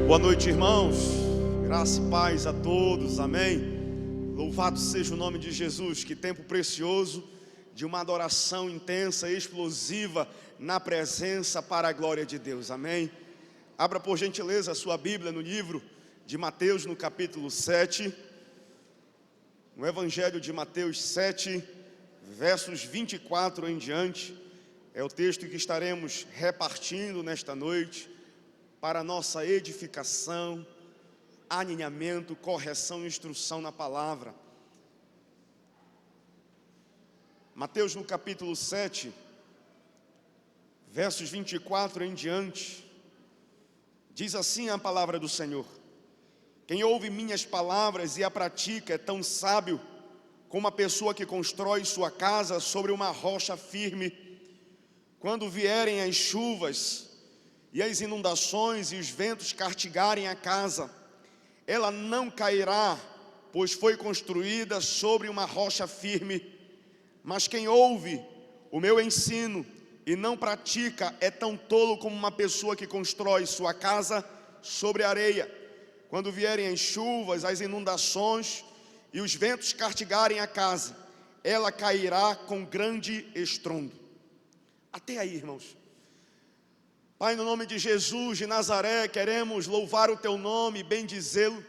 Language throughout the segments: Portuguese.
Boa noite, irmãos. Graça e paz a todos, amém. Louvado seja o nome de Jesus. Que tempo precioso de uma adoração intensa, explosiva na presença para a glória de Deus, amém. Abra por gentileza a sua Bíblia no livro de Mateus, no capítulo 7, no Evangelho de Mateus 7, versos 24 em diante. É o texto que estaremos repartindo nesta noite para nossa edificação, alinhamento, correção e instrução na palavra. Mateus no capítulo 7, versos 24 em diante, diz assim a palavra do Senhor: quem ouve minhas palavras e a pratica é tão sábio como a pessoa que constrói sua casa sobre uma rocha firme. Quando vierem as chuvas e as inundações e os ventos castigarem a casa, ela não cairá, pois foi construída sobre uma rocha firme. Mas quem ouve o meu ensino e não pratica é tão tolo como uma pessoa que constrói sua casa sobre areia. Quando vierem as chuvas, as inundações e os ventos castigarem a casa, ela cairá com grande estrondo. Até aí, irmãos. Pai, no nome de Jesus de Nazaré, queremos louvar o Teu nome, bendizê-lo,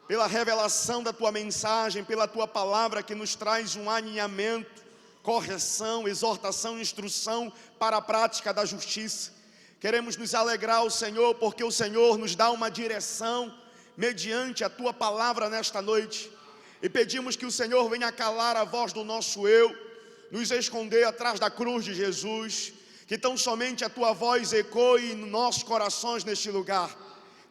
pela revelação da Tua mensagem, pela Tua palavra que nos traz um alinhamento, correção, exortação, instrução para a prática da justiça. Queremos nos alegrar ao Senhor, porque o Senhor nos dá uma direção mediante a Tua palavra nesta noite. E pedimos que o Senhor venha calar a voz do nosso eu, nos esconder atrás da cruz de Jesus, que tão somente a Tua voz ecoe nos nossos corações neste lugar.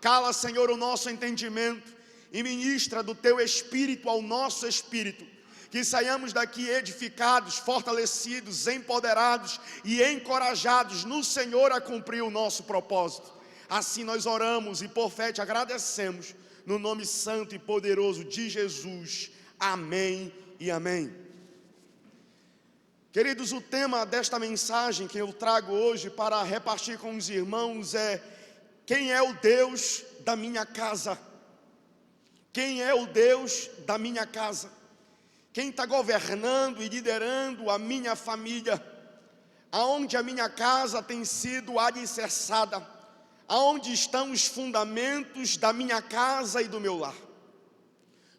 Cala, Senhor, o nosso entendimento e ministra do Teu Espírito ao nosso espírito, que saiamos daqui edificados, fortalecidos, empoderados e encorajados no Senhor a cumprir o nosso propósito. Assim nós oramos e por fé te agradecemos, no nome santo e poderoso de Jesus. Amém e amém. Queridos, o tema desta mensagem que eu trago hoje para repartir com os irmãos é: quem é o Deus da minha casa? Quem é o Deus da minha casa? Quem está governando e liderando a minha família? Aonde a minha casa tem sido alicerçada? Aonde estão os fundamentos da minha casa e do meu lar?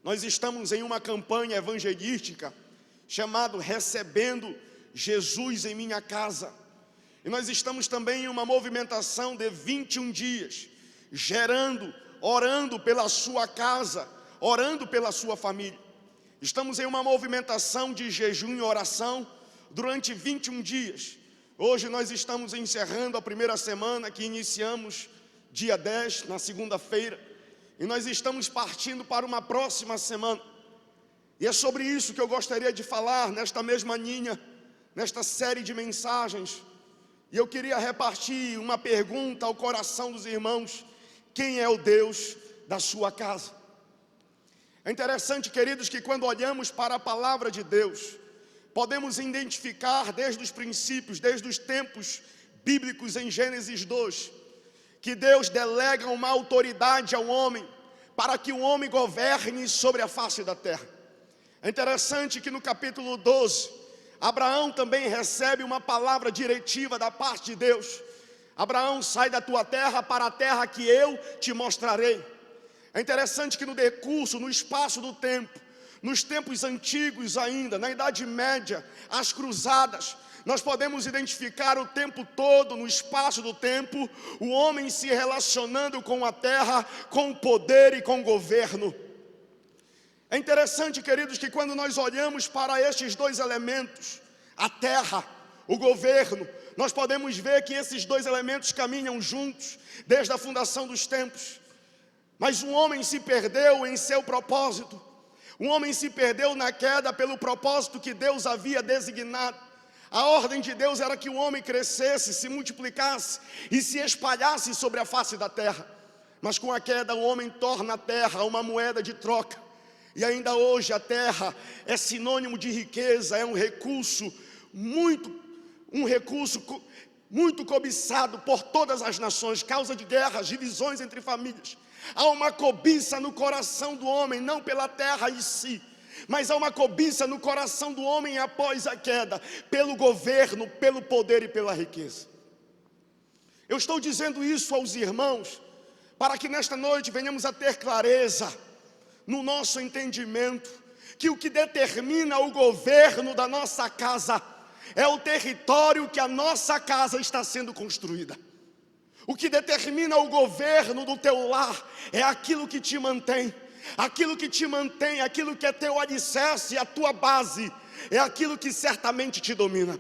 Nós estamos em uma campanha evangelística chamado Recebendo Jesus em Minha Casa. E nós estamos também em uma movimentação de 21 dias, orando pela sua casa, orando pela sua família. Estamos em uma movimentação de jejum e oração durante 21 dias. Hoje nós estamos encerrando a primeira semana que iniciamos dia 10, na segunda-feira. E nós estamos partindo para uma próxima semana. E é sobre isso que eu gostaria de falar nesta mesma linha, nesta série de mensagens. E eu queria repartir uma pergunta ao coração dos irmãos: quem é o Deus da sua casa? É interessante, queridos, que quando olhamos para a palavra de Deus, podemos identificar desde os princípios, desde os tempos bíblicos em Gênesis 2, que Deus delega uma autoridade ao homem, para que o homem governe sobre a face da terra. É interessante que no capítulo 12, Abraão também recebe uma palavra diretiva da parte de Deus: Abraão, sai da tua terra para a terra que eu te mostrarei. É interessante que no decurso, no espaço do tempo, nos tempos antigos ainda, na Idade Média, as cruzadas, nós podemos identificar o tempo todo, no espaço do tempo, o homem se relacionando com a terra, com poder e com governo. É interessante, queridos, que quando nós olhamos para estes dois elementos, a terra, o governo, nós podemos ver que esses dois elementos caminham juntos desde a fundação dos tempos. Mas um homem se perdeu em seu propósito. Um homem se perdeu na queda pelo propósito que Deus havia designado. A ordem de Deus era que o homem crescesse, se multiplicasse e se espalhasse sobre a face da terra. Mas com a queda o homem torna a terra uma moeda de troca. E ainda hoje a terra é sinônimo de riqueza, é um recurso muito cobiçado por todas as nações, causa de guerras, divisões entre famílias. Há uma cobiça no coração do homem, não pela terra em si, mas há uma cobiça no coração do homem após a queda, pelo governo, pelo poder e pela riqueza. Eu estou dizendo isso aos irmãos, para que nesta noite venhamos a ter clareza no nosso entendimento, que o que determina o governo da nossa casa é o território que a nossa casa está sendo construída. O que determina o governo do teu lar é aquilo que te mantém. Aquilo que te mantém, aquilo que é teu alicerce, a tua base, é aquilo que certamente te domina.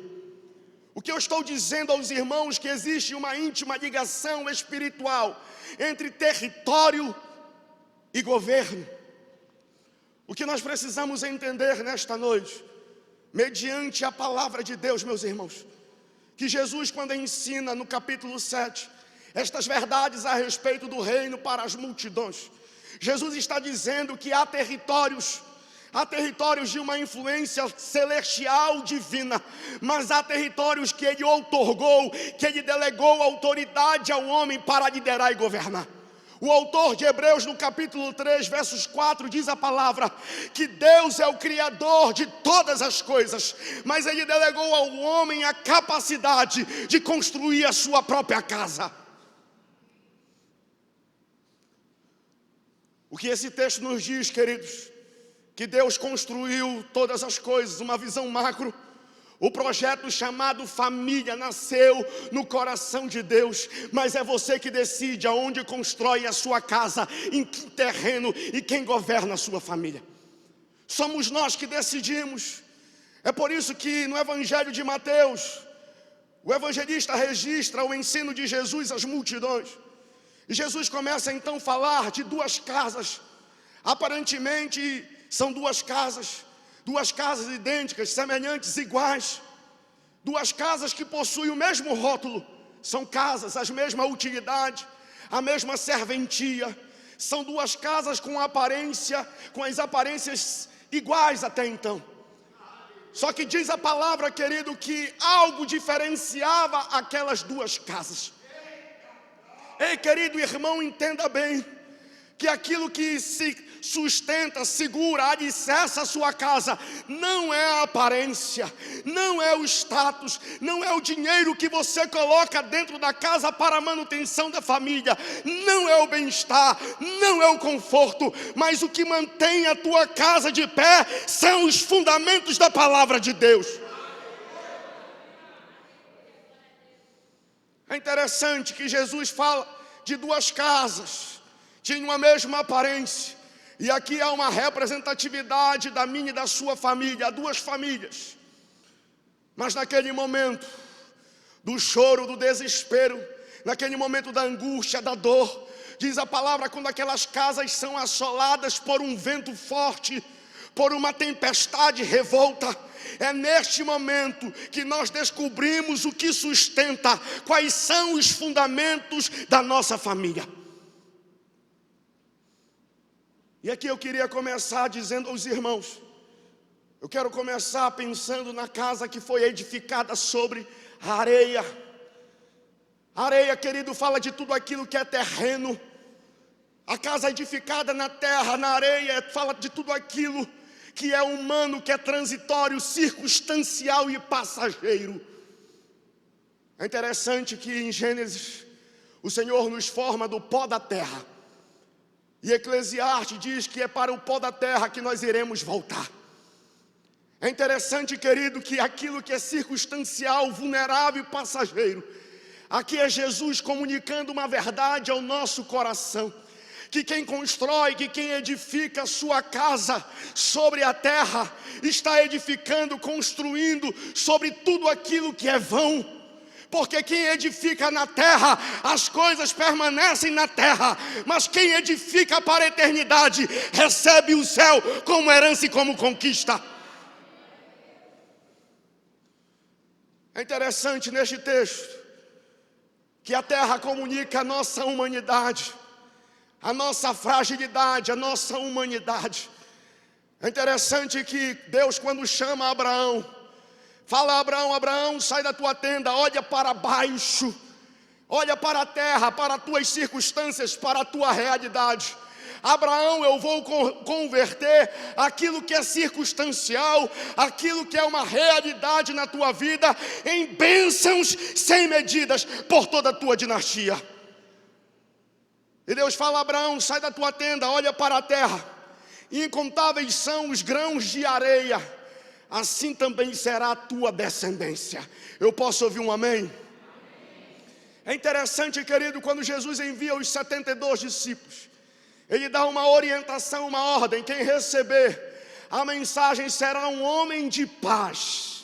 O que eu estou dizendo aos irmãos é que existe uma íntima ligação espiritual entre território e governo. O que nós precisamos entender nesta noite, mediante a palavra de Deus, meus irmãos, que Jesus, quando ensina no capítulo 7, estas verdades a respeito do reino para as multidões, Jesus está dizendo que há territórios de uma influência celestial divina, mas há territórios que Ele outorgou, que Ele delegou autoridade ao homem para liderar e governar. O autor de Hebreus, no capítulo 3, versos 4, diz a palavra que Deus é o Criador de todas as coisas, mas Ele delegou ao homem a capacidade de construir a sua própria casa. O que esse texto nos diz, queridos? Que Deus construiu todas as coisas, uma visão macro. O projeto chamado família nasceu no coração de Deus, mas é você que decide aonde constrói a sua casa, em que terreno e quem governa a sua família. Somos nós que decidimos. É por isso que no Evangelho de Mateus, o evangelista registra o ensino de Jesus às multidões. E Jesus começa então a falar de duas casas. Aparentemente são duas casas idênticas, semelhantes, iguais. Duas casas que possuem o mesmo rótulo. São casas, a mesma utilidade, a mesma serventia. São duas casas com as aparências iguais até então. Só que diz a palavra, querido, que algo diferenciava aquelas duas casas. Ei, querido irmão, entenda bem que aquilo que se sustenta, segura, alicerça a sua casa não é a aparência, não é o status, não é o dinheiro que você coloca dentro da casa para a manutenção da família, não é o bem-estar, não é o conforto, mas o que mantém a tua casa de pé são os fundamentos da palavra de Deus. É interessante que Jesus fala de duas casas, tinham a mesma aparência, e aqui há uma representatividade da minha e da sua família, duas famílias. Mas naquele momento do choro, do desespero, naquele momento da angústia, da dor, diz a palavra, quando aquelas casas são assoladas por um vento forte, por uma tempestade revolta, é neste momento que nós descobrimos o que sustenta, quais são os fundamentos da nossa família. E aqui eu queria começar dizendo aos irmãos, eu quero começar pensando na casa que foi edificada sobre a areia. A areia, querido, fala de tudo aquilo que é terreno. A casa edificada na terra, na areia, fala de tudo aquilo que é humano, que é transitório, circunstancial e passageiro. É interessante que em Gênesis o Senhor nos forma do pó da terra, e Eclesiastes diz que é para o pó da terra que nós iremos voltar. É interessante, querido, que aquilo que é circunstancial, vulnerável e passageiro, aqui é Jesus comunicando uma verdade ao nosso coração, que quem constrói, que quem edifica a sua casa sobre a terra, está edificando, construindo sobre tudo aquilo que é vão. Porque quem edifica na terra, as coisas permanecem na terra, mas quem edifica para a eternidade, recebe o céu como herança e como conquista. É interessante neste texto, que a terra comunica a nossa humanidade, a nossa fragilidade, a nossa humanidade. É interessante que Deus, quando chama Abraão, Fala a Abraão: Abraão, sai da tua tenda, olha para baixo, olha para a terra, para as tuas circunstâncias, para a tua realidade. Abraão, eu vou converter aquilo que é circunstancial, aquilo que é uma realidade na tua vida, em bênçãos sem medidas por toda a tua dinastia. E Deus fala: Abraão, sai da tua tenda, olha para a terra, incontáveis são os grãos de areia, assim também será a tua descendência. Eu posso ouvir um amém? É interessante, querido, quando Jesus envia os 72 discípulos, Ele dá uma orientação, uma ordem: quem receber a mensagem será um homem de paz.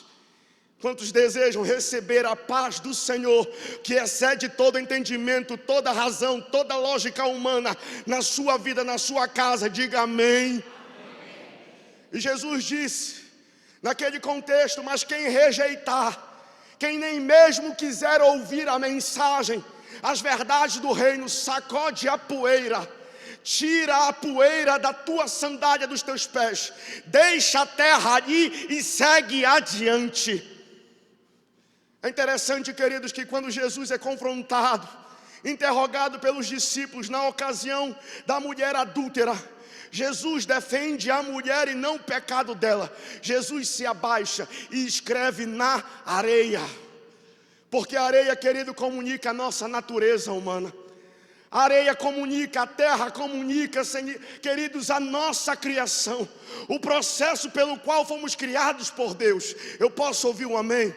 Quantos desejam receber a paz do Senhor, que excede todo entendimento, toda razão, toda lógica humana, na sua vida, na sua casa? Diga amém. E Jesus disse, naquele contexto: mas quem rejeitar, quem nem mesmo quiser ouvir a mensagem, as verdades do reino, sacode a poeira, tira a poeira da tua sandália dos teus pés, deixa a terra ali e segue adiante. É interessante, queridos, que quando Jesus é confrontado, interrogado pelos discípulos na ocasião da mulher adúltera, Jesus defende a mulher e não o pecado dela. Jesus se abaixa e escreve na areia, porque a areia, querido, comunica a nossa natureza humana. A areia comunica, a terra comunica, queridos, a nossa criação, o processo pelo qual fomos criados por Deus. Eu posso ouvir um amém?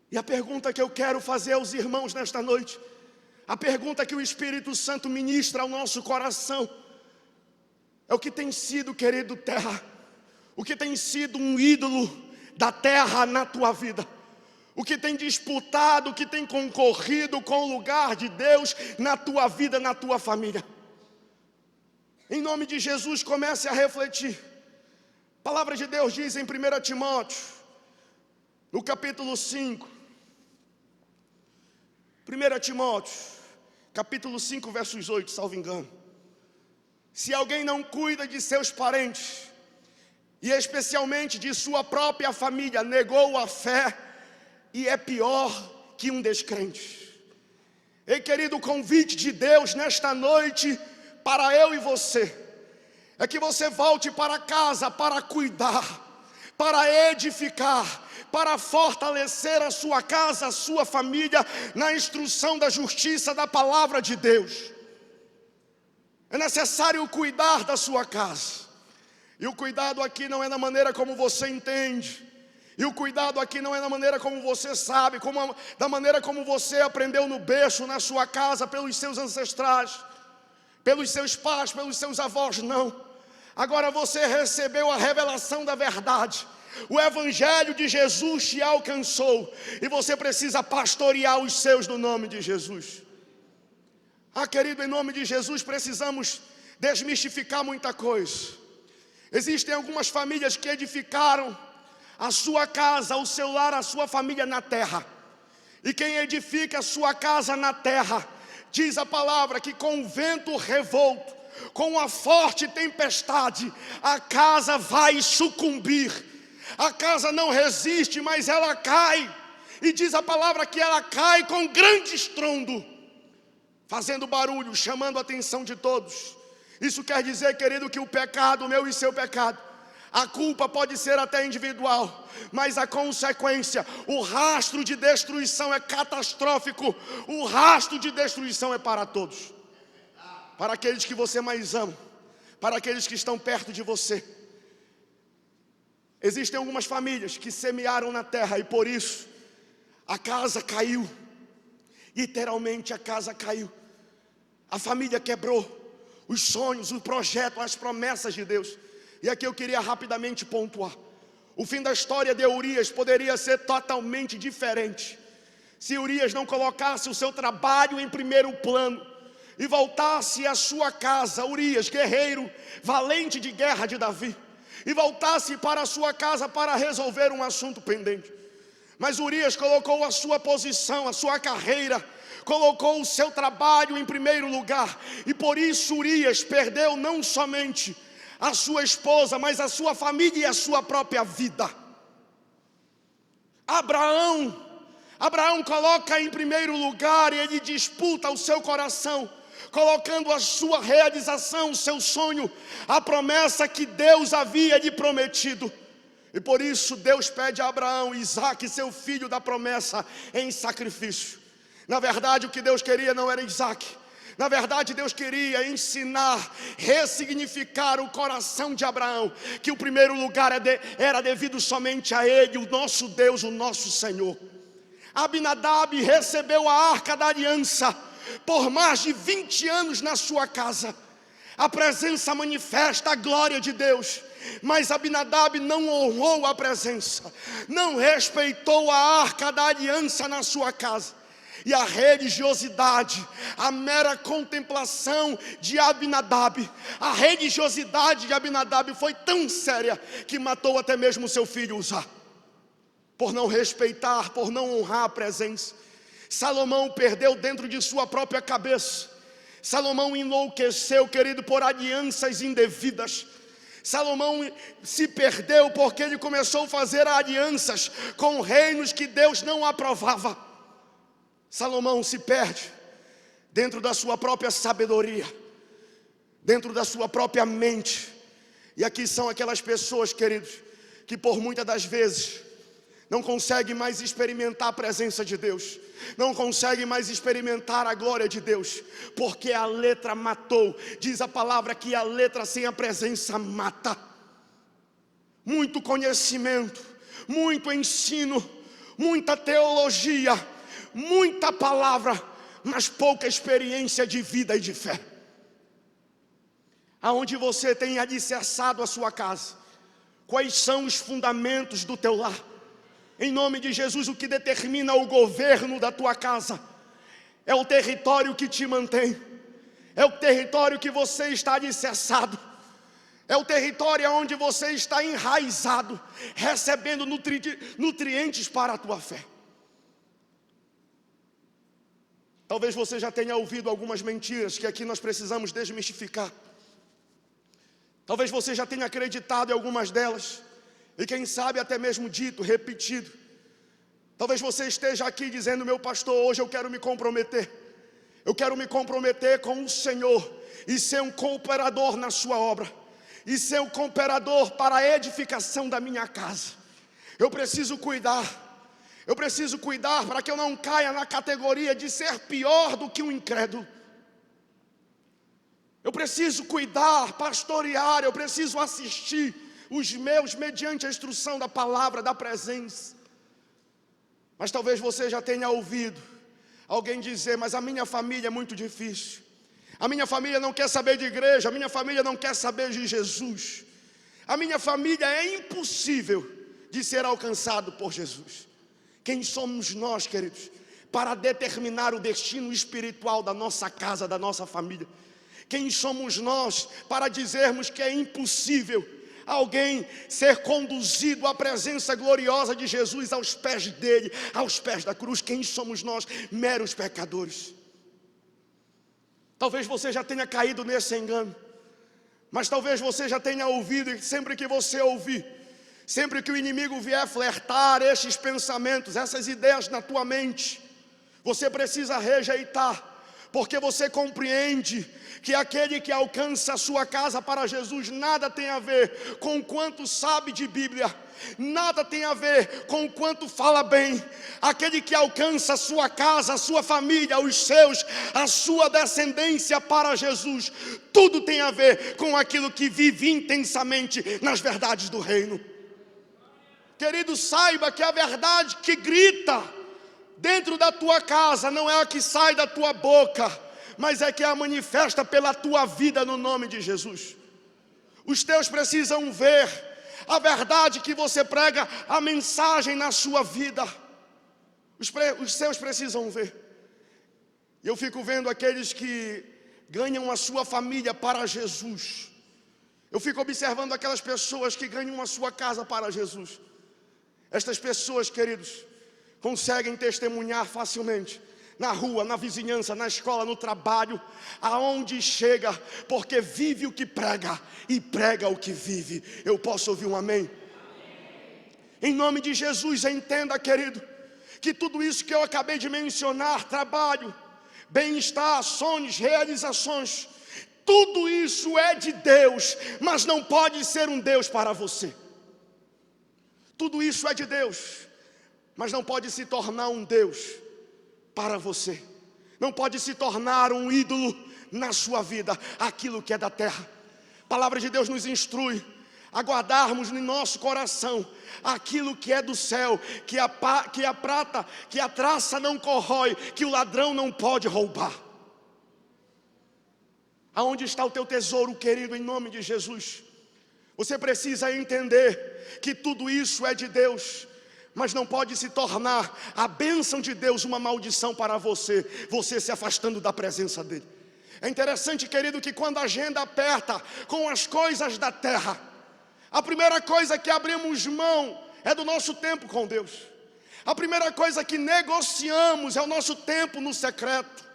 E a pergunta que eu quero fazer aos irmãos nesta noite, a pergunta que o Espírito Santo ministra ao nosso coração, é: o que tem sido, querido, terra? O que tem sido um ídolo da terra na tua vida? O que tem disputado, o que tem concorrido com o lugar de Deus na tua vida, na tua família? Em nome de Jesus, comece a refletir. A palavra de Deus diz em 1 Timóteo, no capítulo 5, 1 Timóteo, capítulo 5, versos 8, salvo engano: se alguém não cuida de seus parentes, e especialmente de sua própria família, negou a fé e é pior que um descrente. Ei, querido, o convite de Deus nesta noite para eu e você é que você volte para casa para cuidar, para edificar, para fortalecer a sua casa, a sua família, na instrução da justiça da palavra de Deus. É necessário cuidar da sua casa. E o cuidado aqui não é na maneira como você entende. E o cuidado aqui não é na maneira como você sabe, da maneira como você aprendeu no berço, na sua casa, pelos seus ancestrais, pelos seus pais, pelos seus avós, não. Agora você recebeu a revelação da verdade. O Evangelho de Jesus te alcançou, e você precisa pastorear os seus no nome de Jesus. Querido, em nome de Jesus precisamos desmistificar muita coisa. Existem algumas famílias que edificaram a sua casa, o seu lar, a sua família na terra. E quem edifica a sua casa na terra, diz a palavra que com o vento revolto, com a forte tempestade, a casa vai sucumbir. A casa não resiste, mas ela cai. E diz a palavra que ela cai com grande estrondo, fazendo barulho, chamando a atenção de todos. Isso quer dizer, querido, que o pecado, o meu e seu pecado, a culpa pode ser até individual, mas a consequência, o rastro de destruição é catastrófico. O rastro de destruição é para todos. Para aqueles que você mais ama, para aqueles que estão perto de você. Existem algumas famílias que semearam na terra e por isso a casa caiu. Literalmente a casa caiu. A família quebrou. Os sonhos, o projeto, as promessas de Deus. E aqui eu queria rapidamente pontuar. O fim da história de Urias poderia ser totalmente diferente se Urias não colocasse o seu trabalho em primeiro plano e voltasse à sua casa. Urias, guerreiro, valente de guerra de Davi, e voltasse para a sua casa para resolver um assunto pendente. Mas Urias colocou a sua posição, a sua carreira, colocou o seu trabalho em primeiro lugar. E por isso Urias perdeu não somente a sua esposa, mas a sua família e a sua própria vida. Abraão coloca em primeiro lugar e ele disputa o seu coração, colocando a sua realização, o seu sonho, a promessa que Deus havia lhe prometido. E por isso Deus pede a Abraão, Isaque, seu filho da promessa, em sacrifício. Na verdade, o que Deus queria não era Isaque. Na verdade, Deus queria ensinar, ressignificar o coração de Abraão, que o primeiro lugar era devido somente a Ele, o nosso Deus, o nosso Senhor. Abinadab recebeu a arca da aliança por mais de 20 anos na sua casa. A presença manifesta a glória de Deus, mas Abinadab não honrou a presença, não respeitou a arca da aliança na sua casa. E a religiosidade, a mera contemplação de Abinadab, a religiosidade de Abinadab foi tão séria que matou até mesmo seu filho Uzá, por não respeitar, por não honrar a presença. Salomão perdeu dentro de sua própria cabeça. Salomão enlouqueceu, querido, por alianças indevidas. Salomão se perdeu porque ele começou a fazer alianças com reinos que Deus não aprovava. Salomão se perde dentro da sua própria sabedoria, dentro da sua própria mente. E aqui são aquelas pessoas, queridos, que por muitas das vezes não conseguem mais experimentar a presença de Deus, não conseguem mais experimentar a glória de Deus, porque a letra matou. Diz a palavra que a letra sem a presença mata. Muito conhecimento, muito ensino, muita teologia, muita palavra, mas pouca experiência de vida e de fé. Aonde você tem alicerçado a sua casa? Quais são os fundamentos do teu lar? Em nome de Jesus, o que determina o governo da tua casa é o território que te mantém, é o território que você está alicerçado, é o território onde você está enraizado, recebendo nutrientes para a tua fé. Talvez você já tenha ouvido algumas mentiras que aqui nós precisamos desmistificar. Talvez você já tenha acreditado em algumas delas, e quem sabe até mesmo dito, repetido. Talvez você esteja aqui dizendo: meu pastor, hoje eu quero me comprometer. Eu quero me comprometer com o Senhor e ser um cooperador na sua obra, e ser um cooperador para a edificação da minha casa. Eu preciso cuidar para que eu não caia na categoria de ser pior do que um incrédulo. Eu preciso cuidar, pastorear, eu preciso assistir os meus mediante a instrução da palavra, da presença. Mas talvez você já tenha ouvido alguém dizer: mas a minha família é muito difícil, a minha família não quer saber de igreja, a minha família não quer saber de Jesus, a minha família é impossível de ser alcançado por Jesus. Quem somos nós, queridos, para determinar o destino espiritual da nossa casa, da nossa família? Quem somos nós para dizermos que é impossível alguém ser conduzido à presença gloriosa de Jesus, aos pés dele, aos pés da cruz? Quem somos nós, meros pecadores? Talvez você já tenha caído nesse engano, mas talvez você já tenha ouvido, e sempre que você ouvir, sempre que o inimigo vier flertar estes pensamentos, essas ideias na tua mente, você precisa rejeitar, porque você compreende que aquele que alcança a sua casa para Jesus nada tem a ver com quanto sabe de Bíblia, nada tem a ver com quanto fala bem. Aquele que alcança a sua casa, a sua família, os seus, a sua descendência para Jesus, tudo tem a ver com aquilo que vive intensamente nas verdades do reino. Querido, saiba que a verdade que grita dentro da tua casa não é a que sai da tua boca, mas é que a manifesta pela tua vida no nome de Jesus. Os teus precisam ver a verdade que você prega, a mensagem na sua vida. Os seus precisam ver. E eu fico vendo aqueles que ganham a sua família para Jesus. Eu fico observando aquelas pessoas que ganham a sua casa para Jesus. Estas pessoas, queridos, conseguem testemunhar facilmente na rua, na vizinhança, na escola, no trabalho, aonde chega, porque vive o que prega e prega o que vive. Eu posso ouvir um amém? Em nome de Jesus, entenda, querido, que tudo isso que eu acabei de mencionar, trabalho, bem-estar, sonhos, realizações, tudo isso é de Deus, mas não pode ser um Deus para você. Tudo isso é de Deus, mas não pode se tornar um Deus para você. Não pode se tornar um ídolo na sua vida, aquilo que é da terra. A palavra de Deus nos instrui a guardarmos no nosso coração aquilo que é do céu, que a prata, que a traça não corrói, que o ladrão não pode roubar. Aonde está o teu tesouro, querido, em nome de Jesus? Você precisa entender que tudo isso é de Deus, mas não pode se tornar a bênção de Deus uma maldição para você se afastando da presença dEle. É interessante, querido, que quando a agenda aperta com as coisas da terra, a primeira coisa que abrimos mão é do nosso tempo com Deus. A primeira coisa que negociamos é o nosso tempo no secreto.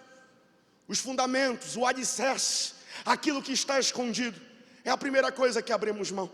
Os fundamentos, o alicerce, aquilo que está escondido, é a primeira coisa que abrimos mão.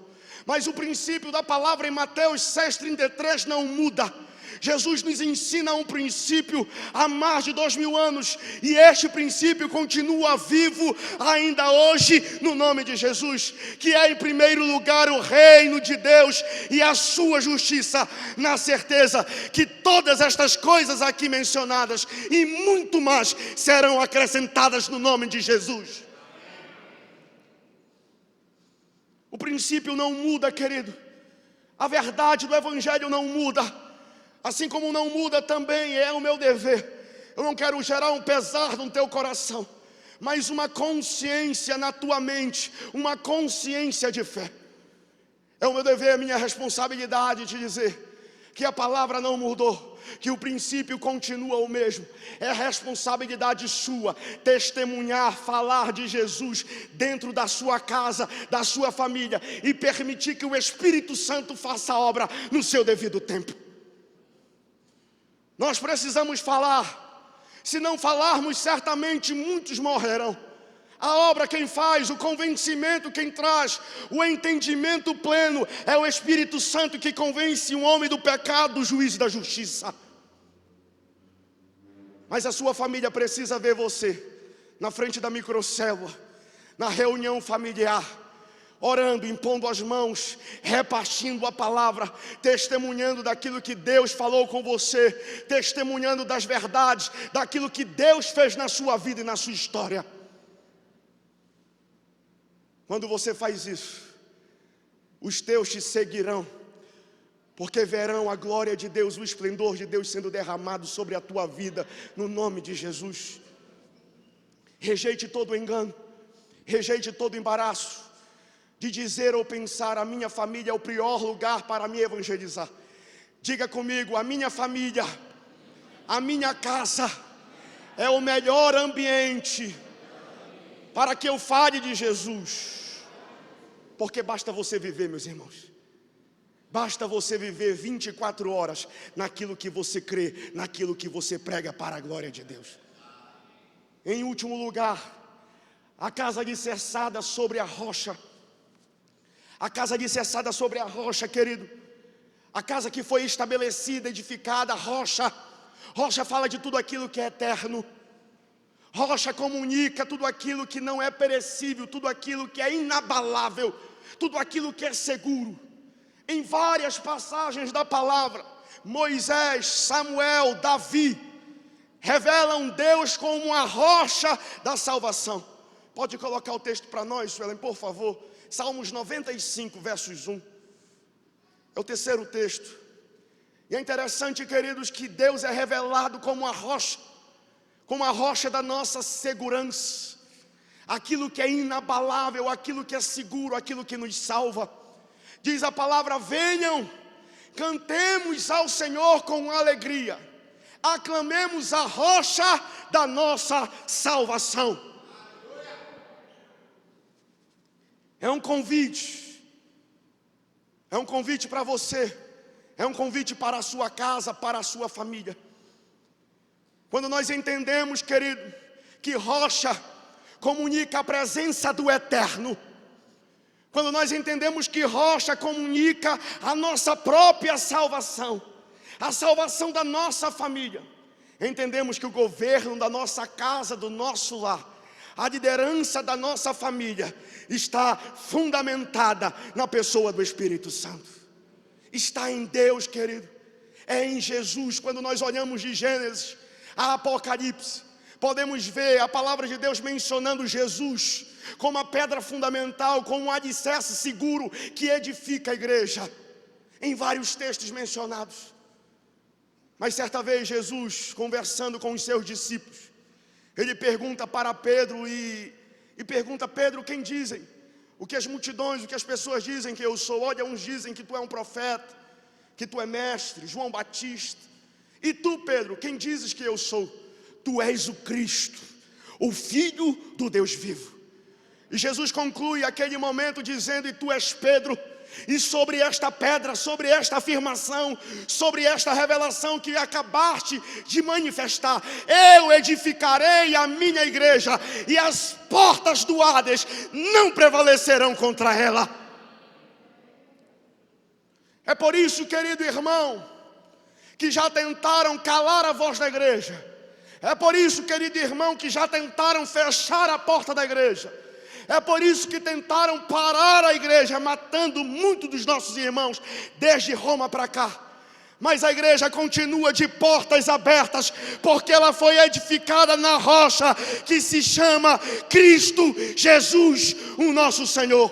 Mas o princípio da palavra em Mateus 6,33 não muda. Jesus nos ensina um princípio há mais de 2000 anos, e este princípio continua vivo ainda hoje no nome de Jesus, que é em primeiro lugar o reino de Deus e a sua justiça, na certeza que todas estas coisas aqui mencionadas e muito mais serão acrescentadas no nome de Jesus. O princípio não muda, querido. A verdade do evangelho não muda. Assim como não muda também é o meu dever. Eu não quero gerar um pesar no teu coração, mas uma consciência na tua mente, uma consciência de fé. É o meu dever, a minha responsabilidade de dizer que a palavra não mudou, que o princípio continua o mesmo. É responsabilidade sua testemunhar, falar de Jesus dentro da sua casa, da sua família, e permitir que o Espírito Santo faça a obra no seu devido tempo. Nós precisamos falar. Se não falarmos, certamente muitos morrerão. A obra quem faz, o convencimento quem traz, o entendimento pleno é o Espírito Santo que convence um homem do pecado, do juízo e da justiça. Mas a sua família precisa ver você na frente da microcélula, na reunião familiar, orando, impondo as mãos, repartindo a palavra, testemunhando daquilo que Deus falou com você, testemunhando das verdades, daquilo que Deus fez na sua vida e na sua história. Quando você faz isso, os teus te seguirão, porque verão a glória de Deus, o esplendor de Deus sendo derramado sobre a tua vida, no nome de Jesus. Rejeite todo engano, rejeite todo embaraço de dizer ou pensar: a minha família é o pior lugar para me evangelizar. Diga comigo: a minha família, a minha casa é o melhor ambiente para que eu fale de Jesus. Porque basta você viver, meus irmãos. Basta você viver 24 horas naquilo que você crê, naquilo que você prega para a glória de Deus. Em último lugar, a casa alicerçada sobre a rocha. A casa alicerçada sobre a rocha, querido. A casa que foi estabelecida, edificada, rocha. Rocha fala de tudo aquilo que é eterno. Rocha comunica tudo aquilo que não é perecível, tudo aquilo que é inabalável, tudo aquilo que é seguro. Em várias passagens da palavra, Moisés, Samuel, Davi revelam Deus como a rocha da salvação. Pode colocar o texto para nós, Suelen, por favor. Salmos 95, versos 1. É o terceiro texto. E é interessante, queridos, que Deus é revelado como a rocha da nossa segurança. Aquilo que é inabalável, aquilo que é seguro, aquilo que nos salva. Diz a palavra: venham, cantemos ao Senhor com alegria, aclamemos a rocha da nossa salvação. É um convite para você, é um convite para a sua casa, para a sua família. Quando nós entendemos, querido, que rocha comunica a presença do eterno, Quando nós entendemos que rocha comunica a nossa própria salvação, a salvação da nossa família, entendemos que o governo da nossa casa, do nosso lar, a liderança da nossa família está fundamentada na pessoa do Espírito Santo. Está em Deus, querido. É em Jesus. Quando nós olhamos de Gênesis a Apocalipse, podemos ver a palavra de Deus mencionando Jesus como a pedra fundamental, como um alicerce seguro que edifica a igreja, em vários textos mencionados. Mas certa vez Jesus, conversando com os seus discípulos, ele pergunta para Pedro e pergunta: Pedro, quem dizem? O que as multidões, o que as pessoas dizem que eu sou? Olha, uns dizem que tu é um profeta, que tu é mestre, João Batista. E tu, Pedro, quem dizes que eu sou? Tu és o Cristo, o Filho do Deus vivo. E Jesus conclui aquele momento dizendo: e tu és Pedro, e sobre esta pedra, sobre esta afirmação, sobre esta revelação que acabaste de manifestar, eu edificarei a minha igreja, e as portas do Hades não prevalecerão contra ela. É por isso, querido irmão, que já tentaram calar a voz da igreja. É por isso, querido irmão, que já tentaram fechar a porta da igreja. É por isso que tentaram parar a igreja, matando muitos dos nossos irmãos, desde Roma para cá. Mas a igreja continua de portas abertas, porque ela foi edificada na rocha que se chama Cristo Jesus, o nosso Senhor.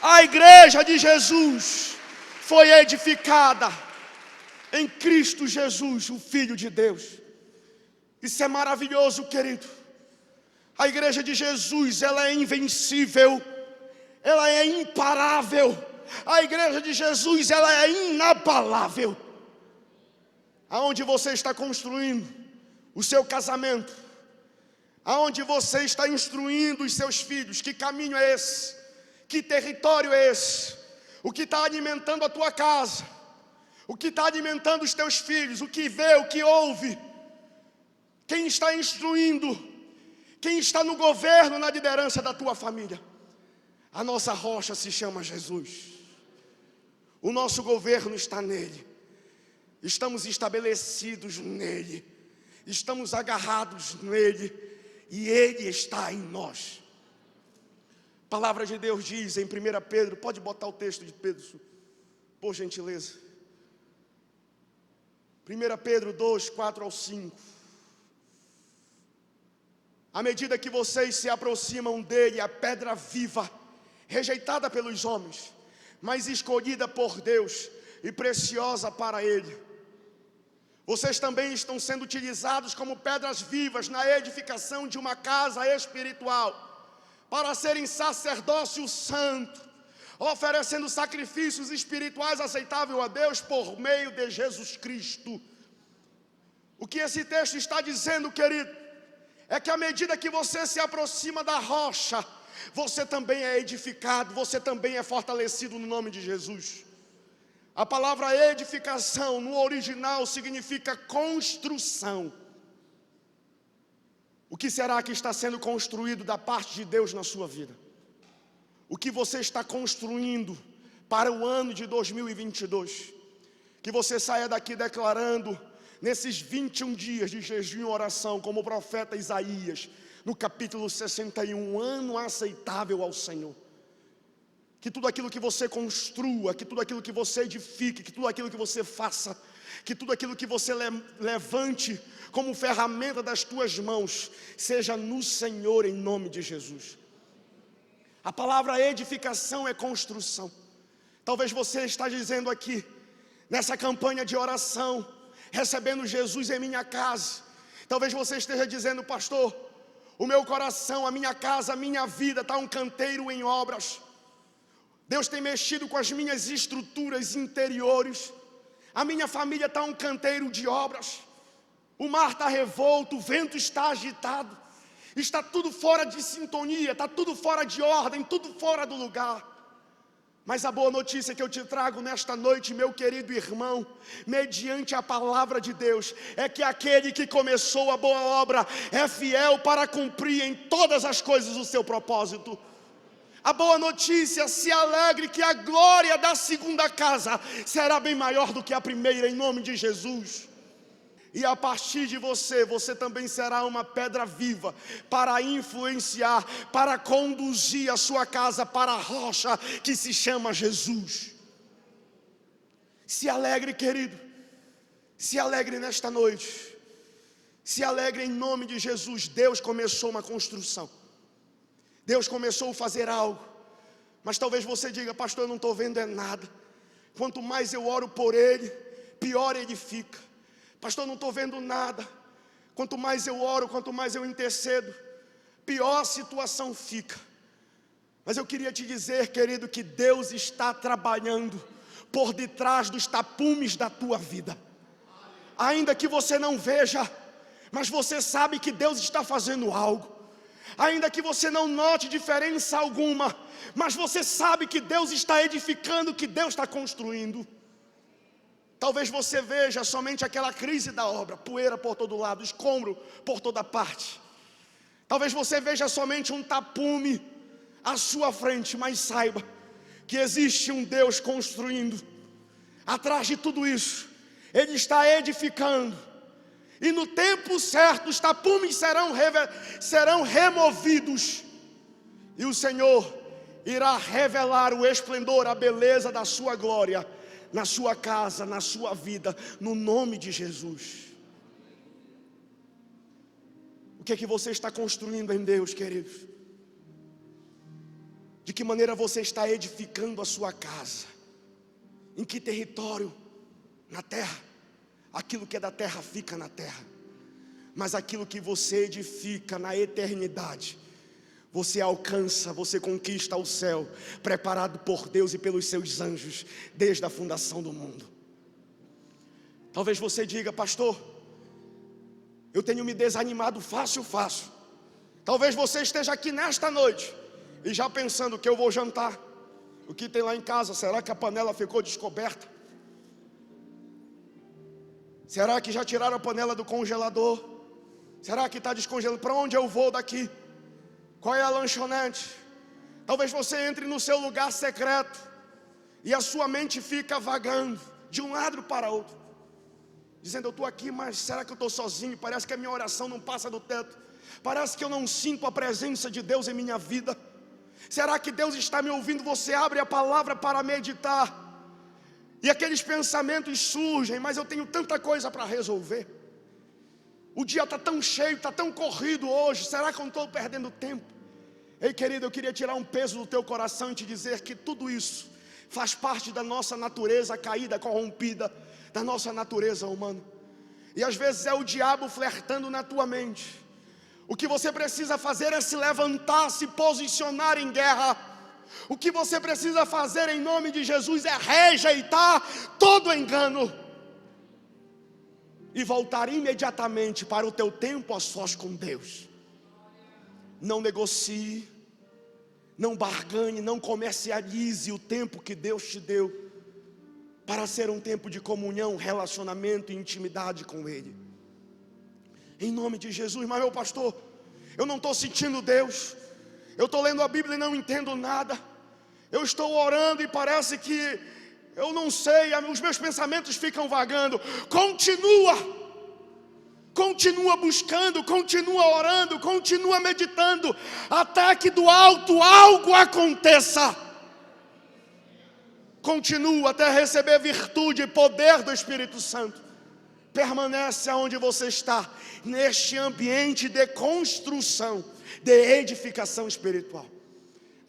A igreja de Jesus foi edificada em Cristo Jesus, o Filho de Deus. Isso é maravilhoso, querido. A igreja de Jesus, ela é invencível, ela é imparável. A igreja de Jesus, ela é inabalável. Aonde você está construindo o seu casamento, aonde você está instruindo os seus filhos, que caminho é esse? Que território é esse? O que está alimentando a tua casa? O que está alimentando os teus filhos? O que vê, o que ouve? Quem está instruindo? Quem está no governo, na liderança da tua família? A nossa rocha se chama Jesus. O nosso governo está nele. Estamos estabelecidos nele. Estamos agarrados nele. E ele está em nós. A palavra de Deus diz em 1 Pedro, pode botar o texto de Pedro, por gentileza. 1 Pedro 2, 4 ao 5. À medida que vocês se aproximam dele, a pedra viva, rejeitada pelos homens, mas escolhida por Deus e preciosa para ele, vocês também estão sendo utilizados como pedras vivas na edificação de uma casa espiritual, para serem sacerdócio santo, oferecendo sacrifícios espirituais aceitáveis a Deus por meio de Jesus Cristo. O que esse texto está dizendo, querido, é que à medida que você se aproxima da rocha, você também é edificado, você também é fortalecido no nome de Jesus. A palavra edificação no original significa construção. O que será que está sendo construído da parte de Deus na sua vida? O que você está construindo para o ano de 2022? Que você saia daqui declarando, nesses 21 dias de jejum e oração, como o profeta Isaías, no capítulo 61, ano aceitável ao Senhor. Que tudo aquilo que você construa, que tudo aquilo que você edifique, que tudo aquilo que você faça, que tudo aquilo que você levante como ferramenta das tuas mãos, seja no Senhor, em nome de Jesus. A palavra edificação é construção. Talvez você está dizendo aqui, nessa campanha de oração, recebendo Jesus em minha casa, talvez você esteja dizendo: pastor, o meu coração, a minha casa, a minha vida está um canteiro em obras. Deus tem mexido com as minhas estruturas interiores. A minha família está um canteiro de obras. O mar está revolto, o vento está agitado. Está tudo fora de sintonia, está tudo fora de ordem, tudo fora do lugar. Mas a boa notícia que eu te trago nesta noite, meu querido irmão, mediante a palavra de Deus, é que aquele que começou a boa obra é fiel para cumprir em todas as coisas o seu propósito. A boa notícia, se alegre que a glória da segunda casa será bem maior do que a primeira, em nome de Jesus. E a partir de você, você também será uma pedra viva para influenciar, para conduzir a sua casa para a rocha que se chama Jesus. Se alegre, querido, se alegre nesta noite, se alegre em nome de Jesus. Deus começou uma construção, Deus começou a fazer algo, mas talvez você diga: pastor, eu não estou vendo nada. Quanto mais eu oro por ele, pior ele fica. Pastor, eu não estou vendo nada. Quanto mais eu oro, quanto mais eu intercedo, pior a situação fica. Mas eu queria te dizer, querido, que Deus está trabalhando por detrás dos tapumes da tua vida. Ainda que você não veja, mas você sabe que Deus está fazendo algo. Ainda que você não note diferença alguma, mas você sabe que Deus está edificando, que Deus está construindo. Talvez você veja somente aquela crise da obra, poeira por todo lado, escombro por toda parte. Talvez você veja somente um tapume à sua frente, mas saiba que existe um Deus construindo. Atrás de tudo isso, Ele está edificando. E no tempo certo, os tapumes serão removidos. E o Senhor irá revelar o esplendor, a beleza da sua glória na sua casa, na sua vida, no nome de Jesus. O que é que você está construindo em Deus, queridos? De que maneira você está edificando a sua casa? Em que território? Na terra. Aquilo que é da terra fica na terra, mas aquilo que você edifica na eternidade, você alcança, você conquista o céu, preparado por Deus e pelos seus anjos, desde a fundação do mundo. Talvez você diga: pastor, eu tenho me desanimado fácil. Talvez você esteja aqui nesta noite e já pensando: o que eu vou jantar? O que tem lá em casa? Será que a panela ficou descoberta? Será que já tiraram a panela do congelador? Será que está descongelando? Para onde eu vou daqui? Qual é a lanchonete? Talvez você entre no seu lugar secreto e a sua mente fica vagando de um lado para outro, dizendo: eu estou aqui, mas será que eu estou sozinho? Parece que a minha oração não passa do teto. Parece que eu não sinto a presença de Deus em minha vida. Será que Deus está me ouvindo? Você abre a palavra para meditar e aqueles pensamentos surgem: mas eu tenho tanta coisa para resolver. O dia está tão cheio, está tão corrido hoje. Será que eu não estou perdendo tempo? Ei, querido, eu queria tirar um peso do teu coração e te dizer que tudo isso faz parte da nossa natureza caída, corrompida, da nossa natureza humana. E às vezes é o diabo flertando na tua mente. O que você precisa fazer é se levantar, se posicionar em guerra. O que você precisa fazer em nome de Jesus é rejeitar todo engano e voltar imediatamente para o teu tempo a sós com Deus. Não negocie, não barganhe, não comercialize o tempo que Deus te deu para ser um tempo de comunhão, relacionamento e intimidade com Ele. Em nome de Jesus. Mas meu pastor, eu não estou sentindo Deus. Eu estou lendo a Bíblia e não entendo nada. Eu estou orando e parece que eu não sei, os meus pensamentos ficam vagando. Continua buscando, continua orando, continua meditando, até que do alto algo aconteça. Continua até receber virtude e poder do Espírito Santo. Permanece aonde você está, neste ambiente de construção, de edificação espiritual.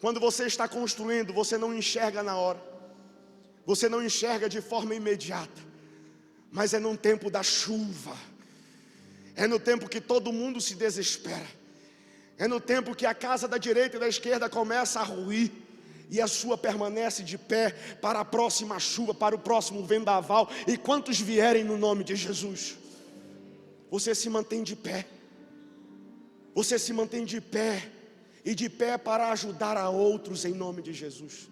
Quando você está construindo, você não enxerga na hora, você não enxerga de forma imediata, mas é num tempo da chuva, é no tempo que todo mundo se desespera, é no tempo que a casa da direita e da esquerda começa a ruir, e a sua permanece de pé para a próxima chuva, para o próximo vendaval, e quantos vierem no nome de Jesus, você se mantém de pé, você se mantém de pé, e de pé para ajudar a outros em nome de Jesus.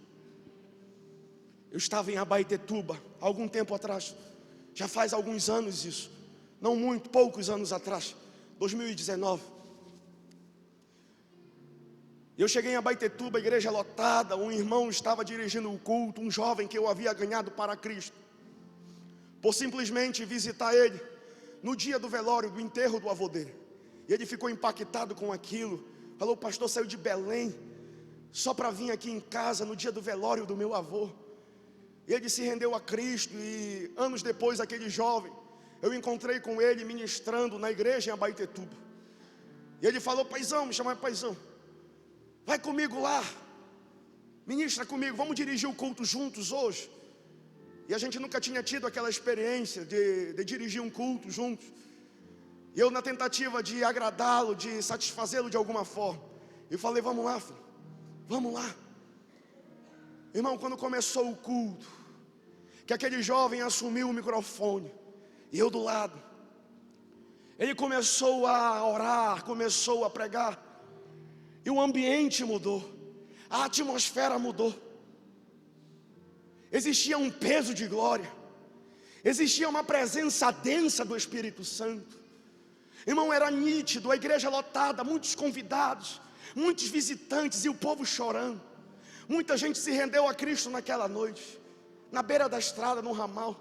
Eu estava em Abaetetuba, há algum tempo atrás, já faz alguns anos isso, não muito, poucos anos atrás, 2019. Eu cheguei em Abaetetuba, igreja lotada, um irmão estava dirigindo o culto, um jovem que eu havia ganhado para Cristo, por simplesmente visitar ele no dia do velório, do enterro do avô dele. E ele ficou impactado com aquilo, falou: o pastor saiu de Belém só para vir aqui em casa no dia do velório do meu avô. Ele se rendeu a Cristo, e anos depois, aquele jovem, eu encontrei com ele ministrando na igreja em Abaetetuba. E ele falou: paizão, me chamava paizão, vai comigo lá, ministra comigo, vamos dirigir o culto juntos hoje. E a gente nunca tinha tido aquela experiência de dirigir um culto juntos. E eu, na tentativa de agradá-lo, de satisfazê-lo de alguma forma, eu falei: vamos lá, filho, vamos lá. Irmão, quando começou o culto, que aquele jovem assumiu o microfone, e eu do lado, ele começou a orar, começou a pregar, e o ambiente mudou, a atmosfera mudou. Existia um peso de glória, existia uma presença densa do Espírito Santo. Irmão, era nítido, a igreja lotada, muitos convidados, muitos visitantes, e o povo chorando. Muita gente se rendeu a Cristo naquela noite, na beira da estrada, no ramal.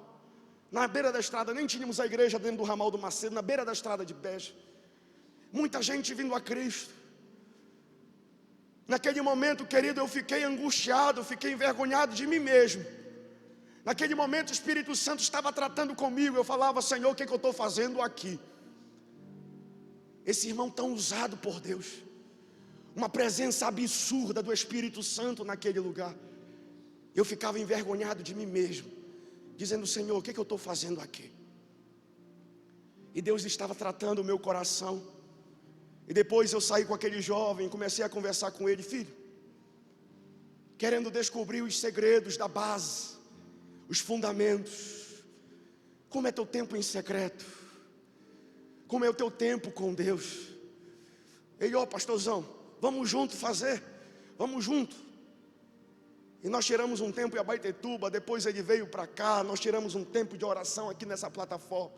Na beira da estrada, nem tínhamos a igreja dentro do ramal do Macedo, na beira da estrada de Beja. Muita gente vindo a Cristo. Naquele momento, querido, eu fiquei angustiado, fiquei envergonhado de mim mesmo. Naquele momento o Espírito Santo estava tratando comigo. Eu falava: Senhor, o que eu estou fazendo aqui? Esse irmão tão usado por Deus, uma presença absurda do Espírito Santo naquele lugar. Eu ficava envergonhado de mim mesmo, dizendo: Senhor, o que eu estou fazendo aqui? E Deus estava tratando o meu coração. E depois eu saí com aquele jovem, comecei a conversar com ele: filho, querendo descobrir os segredos da base, os fundamentos. Como é teu tempo em secreto? Como é o teu tempo com Deus? Ele: ó, pastorzão, vamos junto fazer, vamos junto. E nós tiramos um tempo em Abaetetuba, depois ele veio para cá, nós tiramos um tempo de oração aqui nessa plataforma.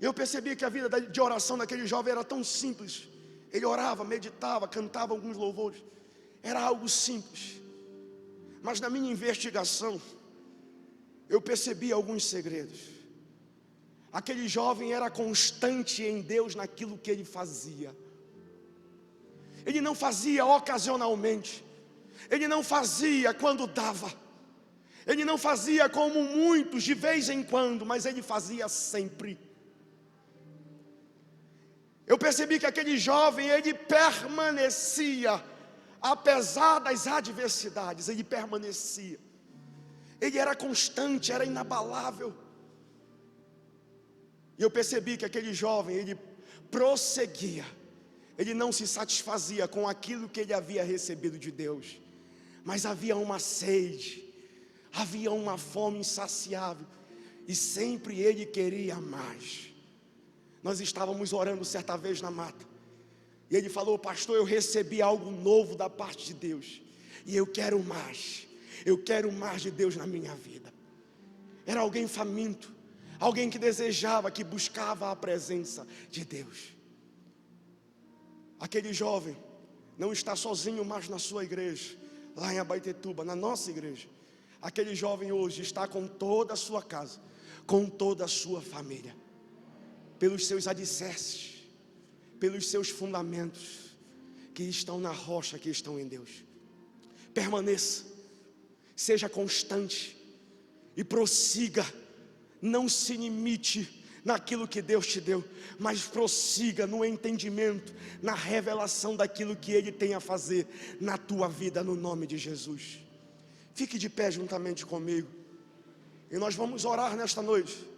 Eu percebi que a vida de oração daquele jovem era tão simples. Ele orava, meditava, cantava alguns louvores, era algo simples. Mas na minha investigação, eu percebi alguns segredos. Aquele jovem era constante em Deus naquilo que ele fazia. Ele não fazia ocasionalmente, ele não fazia quando dava, ele não fazia como muitos de vez em quando, mas ele fazia sempre. Eu percebi que aquele jovem, ele permanecia, apesar das adversidades, ele permanecia. Ele era constante, era inabalável. E eu percebi que aquele jovem, ele prosseguia. Ele não se satisfazia com aquilo que ele havia recebido de Deus, mas havia uma sede, havia uma fome insaciável, e sempre ele queria mais. Nós estávamos orando certa vez na mata, e ele falou: pastor, eu recebi algo novo da parte de Deus, e eu quero mais de Deus na minha vida. Era alguém faminto, alguém que desejava, que buscava a presença de Deus. Aquele jovem não está sozinho mais na sua igreja, lá em Abaetetuba, na nossa igreja. Aquele jovem hoje está com toda a sua casa, com toda a sua família, pelos seus alicerces, pelos seus fundamentos, que estão na rocha, que estão em Deus. Permaneça, seja constante e prossiga. Não se limite naquilo que Deus te deu, mas prossiga no entendimento, na revelação daquilo que Ele tem a fazer na tua vida, no nome de Jesus. Fique de pé juntamente comigo, e nós vamos orar nesta noite.